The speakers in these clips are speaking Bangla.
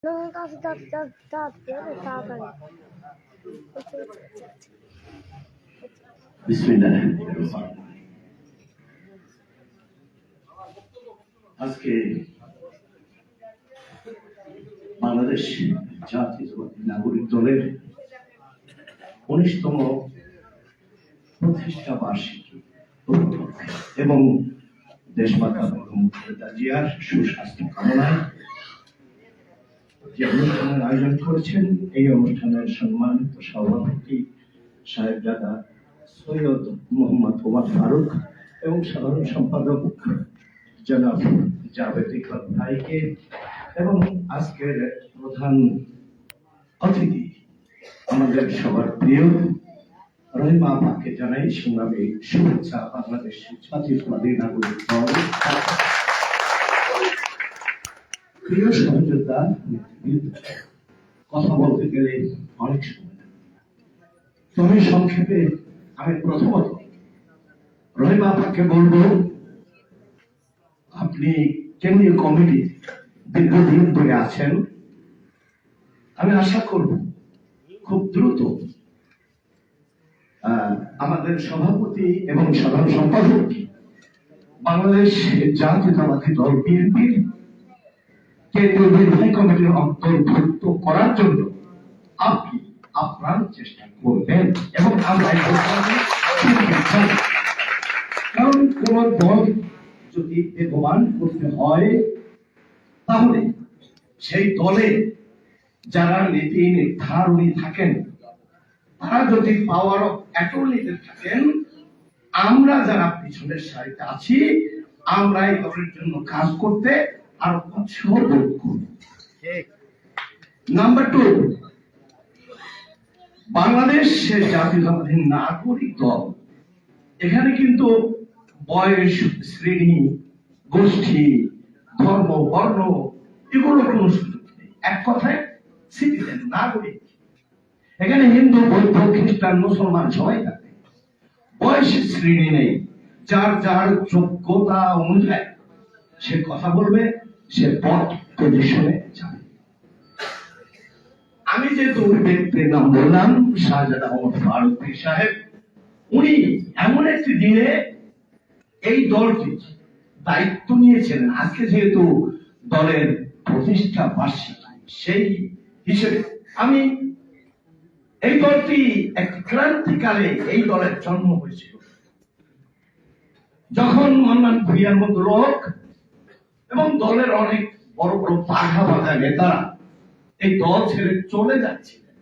আজকে বাংলাদেশ জাতীয়তাবাদী নাগরিক দলের 19তম প্রতিষ্ঠা বার্ষিকী এবং দেশমাতা খালেদা জিয়ার সুস্বাস্থ্য কামনায় যে অনুষ্ঠানের আয়োজন করেছেন, এই অনুষ্ঠানের সম্মানিত সভাপতি সাহেবজাদা সৈয়দ মোহাম্মদ ওমর ফারুক এবং সাধারণ সম্পাদক জনাব জাভেদ ইকবাল ভাইকে এবং আজকের প্রধান অতিথি আমাদের সবার প্রিয় রহিমা আপাকে জানাই সংগ্রামী শুভেচ্ছা। বাংলাদেশ জাতীয়তাবাদী নাগরিক দল প্রিয় সহযোদ্ধা, কথা বলতে গেলে অনেক সময়, তবে সংক্ষেপে আমি প্রথমত রহিমা আপাকে বলবো, আপনি কেন্দ্রীয় কমিটি দীর্ঘদিন ধরে আছেন। আমি আশা করব খুব দ্রুত আমাদের সভাপতি এবং সাধারণ সম্পাদক বাংলাদেশ জাতীয়তাবাদী দল বিএনপির কেন্দ্রীয় নির্বাহী কমিটির অন্তর্ভুক্ত করার জন্য আপনি আপনার চেষ্টা করবেন এবং আমরা কারণ কোন দল যদি বেগবান করতে হয় তাহলে সেই দলে যারা নীতি নির্ধারণী থাকেন, তারা যদি পাওয়ার অফ অ্যাটর্নিতে থাকেন, আমরা যারা পিছনের সারিতে আছি, আমরা এই দলের জন্য কাজ করতে আরো উৎসাহ বোধ করব। নাম্বার 2, বাংলাদেশ জাতীয়তাবাদী নাগরিক দল, এখানে কিন্তু বয়স, শ্রেণী, গোষ্ঠী, ধর্ম, বর্ণ এগুলো কোনো সুযোগ নেই। এক কথায় সিটিজেন, নাগরিক। এখানে হিন্দু, বৌদ্ধ, খ্রিস্টান, মুসলমান সবাই থাকে। বয়সের শ্রেণী নেই। যার যার যোগ্যতা অনুযায়ী সে কথা বলবে, সে পদ পজিশনে যাবে। আমি যে দুই ব্যক্তির নাম বললাম, শাহজাদা ওমর ফারুক সাহেব, উনি এমন একটি দিনে এই দলটি দায়িত্ব নিয়েছিলেন। আজকে যেহেতু দলের প্রতিষ্ঠা বার্ষিকী, সেই হিসেবে আমি এই দলটি এক ক্রান্তিকালে এই দলের জন্ম হয়েছিল, যখন মান্নান ভূঁইয়ার মতো লোক এবং দলের অনেক বড় বড় পাখা বাঁধা নেতারা এই দল ছেড়ে চলে যাচ্ছিলেন।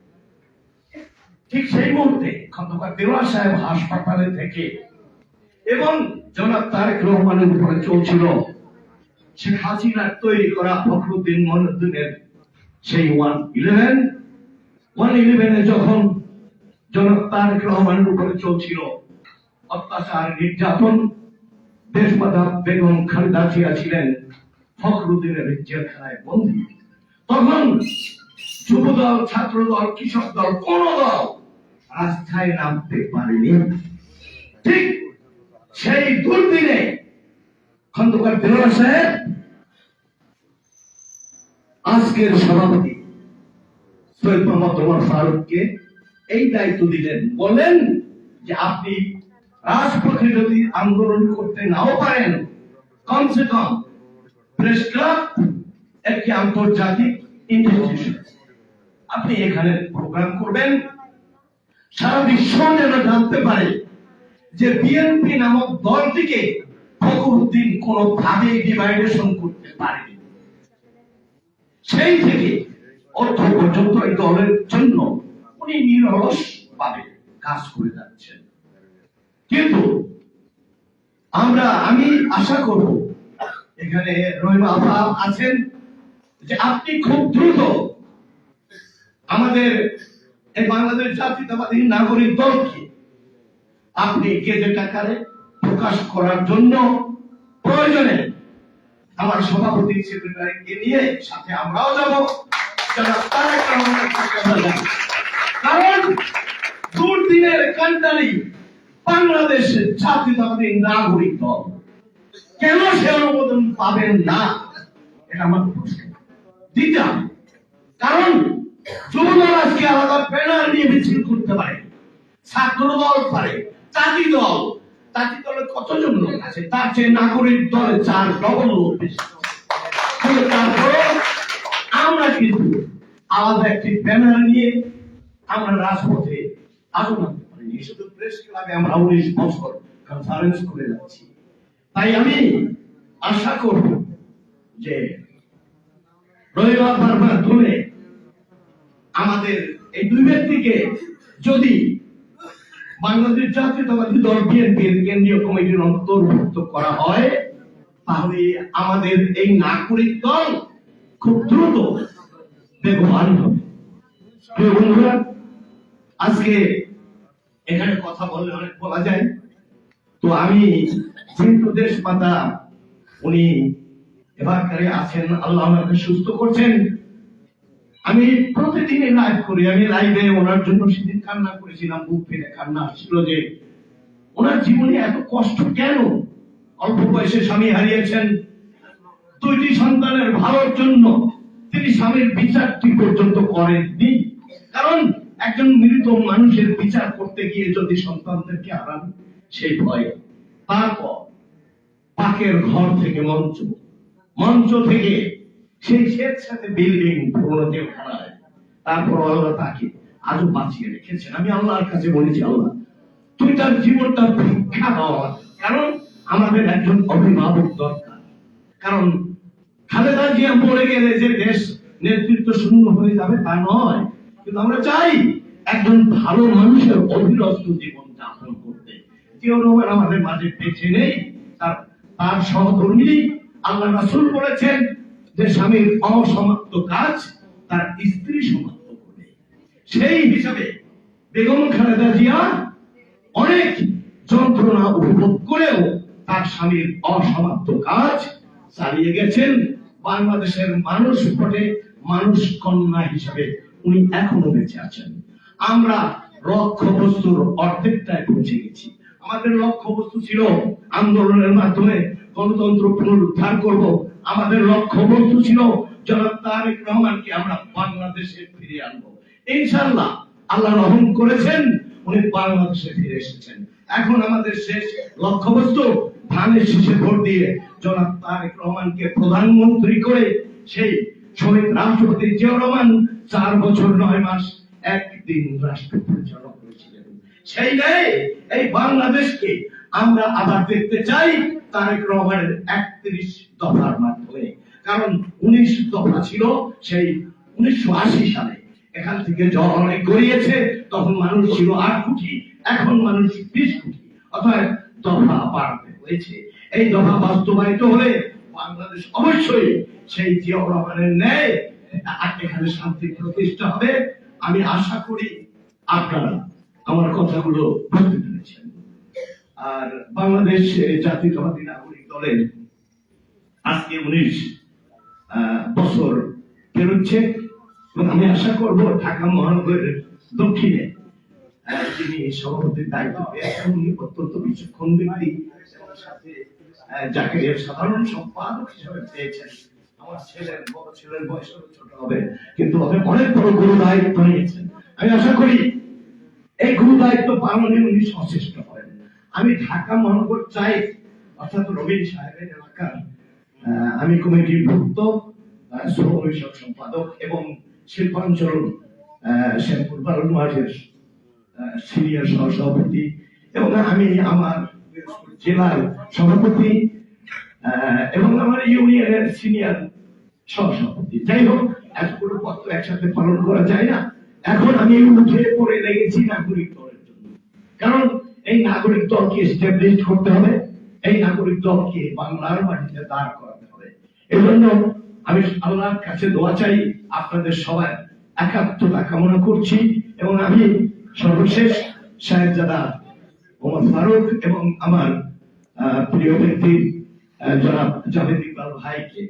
ঠিক সেই মুহূর্তে খন্দকার দেওয়ান সাহেব হাসপাতালে থেকে এবং জনাব তারেক রহমানের উপরে চলছিল শেখ হাসিনার তৈরি করা ফখরুদ্দিন মইনুদ্দিনের সেই 111 যখন জনাব তারেক রহমানের উপরে চলছিল অত্যাচার, নির্যাতন, দেশমাতা বেগম খালেদা জিয়া ছিলেন ফখরুদ্দিনের জেলখানায় বন্দী। তখন যুবদল, ছাত্রদল, কৃষক দল, কোন দল রাস্তায় নামতে পারেনি। ঠিক সেই দুর্দিনে খন্দকার দেওয়ান সাহেব আজকের সভাপতি সৈয়দ মোহাম্মদ ওমর ফারুককে এই দায়িত্ব দিলেন। বললেন যে আপনি রাজপথে যদি আন্দোলন করতে নাও পারেন, কমসে কম প্রেস ক্লাব একটি আন্তর্জাতিক ইনস্টিটিউশন, আপনি এখানে প্রোগ্রাম করবেন। সারা বিশ্ব যেন জানতে পারে যে বিএনপি নামক দলটিকে ফখরুদ্দিন কোনোভাবে ডিভাইডেশন করতে পারেনি। সেই থেকে অর্থ পর্যন্ত এই দলের জন্য উনি নিরলস ভাবে কাজ করে যাচ্ছেন। কিন্তু আমি আশা করব, এখানে রহিমা আপা আছেন, যে আপনি খুব দ্রুত আমাদের এই বাংলাদেশ জাতীয়তাবাদী নাগরিক দলকে আপনি গেজেট আকারে প্রকাশ করার জন্য প্রয়োজনে আমার সভাপতি সেক্রেটারিকে নিয়ে সাথে আমরাও যাব। কারণ দুর্দিনের কান্ডারি বাংলাদেশের জাতীয়তাবাদী নাগরিক দল কেন সে অনুমোদন পাবেন না, এটা আমার প্রশ্ন। দ্বিতীয়, আজকে আলাদা ব্যানার নিয়ে মিছিল করতে পারে, ছাত্র দল পারে, জাতি দলে কতজন লোক আছে, তার চেয়ে নাগরিক দলে 4 ডবল লোক বেশি। তারপরে আমরা কিন্তু আলাদা একটি ব্যানার নিয়ে আমরা রাজপথে আলো আনতে পারিনি। শুধু প্রেস ক্লাবে আমরা 19 বছর কনফারেন্স করে যাচ্ছি। তাই আমি আশা করব যে রবিবার মাধ্যমে আমাদের এই 2 ব্যক্তিকে যদি বাংলাদেশ জাতীয়তাবাদী দল বিএনপির কেন্দ্রীয় কমিটির অন্তর্ভুক্ত করা হয়, তাহলে আমাদের এই নাগরিক দল খুব দ্রুত বেগবান হবে। প্রিয় বন্ধুরা, আজকে এখানে কথা বললে অনেক বলা যায়, তো আমি যেহেতু দেশপাতা উনি এবারকারে আছেন, আল্লাহ আমাকে সুস্থ করছেন, আমি প্রতিদিনই লাইভ করি। আমি লাইভে ওনার জন্য সেদিন কান্না করেছিলাম, বুক ফেটে কান্না আসছিল যে ওনার জীবনে এত কষ্ট কেন। অল্প বয়সে স্বামী হারিয়েছেন, 2টি সন্তানের ভালোর জন্য তিনি স্বামীর বিচারটি পর্যন্ত করেননি। কারণ একজন মৃত মানুষের বিচার করতে গিয়ে যদি সন্তানদেরকে হারান, সেই ভয়। তারপর পাকের ঘর থেকে মঞ্চ থেকে সেই সাথে বিল্ডিং পুরোতে হারায়, তারপর আল্লাহ তাকে আজও বাঁচিয়ে রেখেছেন। আমি আল্লাহর কাছে বলেছি, আল্লাহ তুই তার জীবনটা ভিক্ষা দেওয়া, কারণ আমাদের একজন অভিভাবক দরকার। কারণ খালেদা জিয়া পড়ে গেলে যে দেশ নেতৃত্ব শূন্য হয়ে যাবে তা নয়, কিন্তু আমরা চাই একজন ভালো মানুষের অবিরত জীবন যাপন করতে। জিয়াউর রহমান আমাদের মাঝে বেঁচে নেই, তার সহধর্মী আল্লাহ রাসূল বলেছেন যে স্বামীর অসমাপ্ত কাজ তার স্ত্রী সমাপ্ত করবে। সেই হিসাবে বেগম খালেদা জিয়া অনেক যন্ত্রণা উপভোগ করেও তার স্বামীর অসমাপ্ত কাজ চালিয়ে গেছেন। বাংলাদেশের মানুষ ভোটে মানুষ কন্যা হিসেবে উনি এখনো বেঁচে আছেন। আমরা লক্ষ্যবস্তুর অর্ধেকটায় পৌঁছে গেছি। আমাদের লক্ষ্যবস্তু ছিল আন্দোলনের মাধ্যমে গণতন্ত্র পুনরুদ্ধার করব। আমাদের লক্ষ্যবস্তু ছিল জনাব তারেক রহমানকে আমরা বাংলাদেশে ফিরিয়ে আনবো। ইনশাআল্লাহ আল্লাহ রহম করেছেন, উনি বাংলাদেশে ফিরে এসেছেন। এখন আমাদের শেষ লক্ষ্যবস্তু ধানের শীষে ভোট দিয়ে জনাব তারেক রহমানকে প্রধানমন্ত্রী করে সেই শহীদ রাষ্ট্রপতি জিয়াউর রহমান 4 বছর 9 মাস 1 দিন রাষ্ট্র পরিচালনা করেছিলেন। সেই ন্যায় এই বাংলাদেশকে আমরা আবার দেখতে চাই তারেক রহমানের 31 দফার মাধ্যমে। কারণ 19 দফা ছিল সেই 1980 সালে। এখান থেকে জল অনেক গড়িয়েছে, তখন মানুষ ছিল 8 কোটি, এখন মানুষ 20 কোটি, অর্থাৎ দফা বাড়তে হয়েছে। এই দফা বাস্তবায়িত হলে বাংলাদেশ অবশ্যই সেই জিয়াউর রহমানের ন্যায় এখানে শান্তি প্রতিষ্ঠা হবে। আমি আশা করি আপনারা আমার কথাগুলো বুঝতে পেরেছেন। আর বাংলাদেশ জাতীয়তাবাদী নাগরিক দলের আজকে 19 বছর পেরোচ্ছে, এবং আমি আশা করব ঢাকা মহানগরের দক্ষিণে যিনি সভাপতির দায়িত্ব পেয়েছেন উনি অত্যন্ত বিচক্ষণ ব্যক্তি, সাথে যাকে সাধারণ সম্পাদক হিসেবে পেয়েছেন। আমার বড় ছেলের বয়স ছোট হবে, কিন্তু অনেক বড় গুরু দায়িত্ব নিয়েছেন। আমি আশা করি এই গুরু দায়িত্ব পালনে উনি সচেষ্ট হবেন। আমি ঢাকা মহানগর চাই, অর্থাৎ রবীন সাহেবের এলাকার আমি কমিটির ভুক্ত শ্রম বিষয়ক সম্পাদক এবং শিল্পাঞ্চল শ্যামপুর বালুর মাঠের সিনিয়র সহসভাপতি, এবং আমি আমার জেলার সভাপতি এবং আমার ইউনিয়নের সিনিয়র সহসভাপতি। যাই হোক, এতগুলো পদ তো একসাথে পালন করা যায় না। এখন আমি উঠে পড়ে লেগেছি নাগরিক দলের জন্য, কারণ এই নাগরিক দলকে এস্টাবলিশ করতে হবে, এই নাগরিক দলকে বাংলার মাটিতে দাঁড় করাতে হবে। এই জন্য আমি আল্লাহর কাছে দোয়া চাই, আপনাদের সবাই একাত্মতা কামনা করছি। এবং আমি সর্বশেষ সাহেবজাদা ওমর ফারুক এবং আমার প্রিয় ব্যক্তি জনাব জাভেদ ইকবাল ভাইকে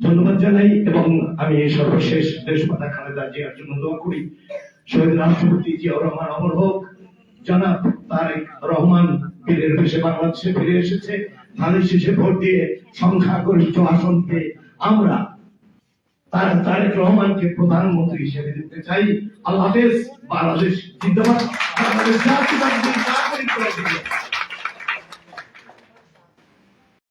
ধন্যবাদ জানাই, এবং আমি সর্বশেষ দেশমাতা খালেদা জিয়ার জন্য দোয়া করি। শহীদ রাষ্ট্রপতি জিয়াউর রহমান অমর হোক। জনাব তারেক রহমান বীরের বেশে বাংলাদেশে ফিরে এসেছে। ধানের শীষে ভোট দিয়ে সংখ্যাগরিষ্ঠ আসন পেয়ে আমরা তারেক রহমানকে প্রধানমন্ত্রী হিসেবে দেখতে চাই। আল্লাহ হাফেজ। বাংলাদেশ জিন্দাবাদ। বাংলাদেশ জাতীয়তাবাদী নাগরিক দল।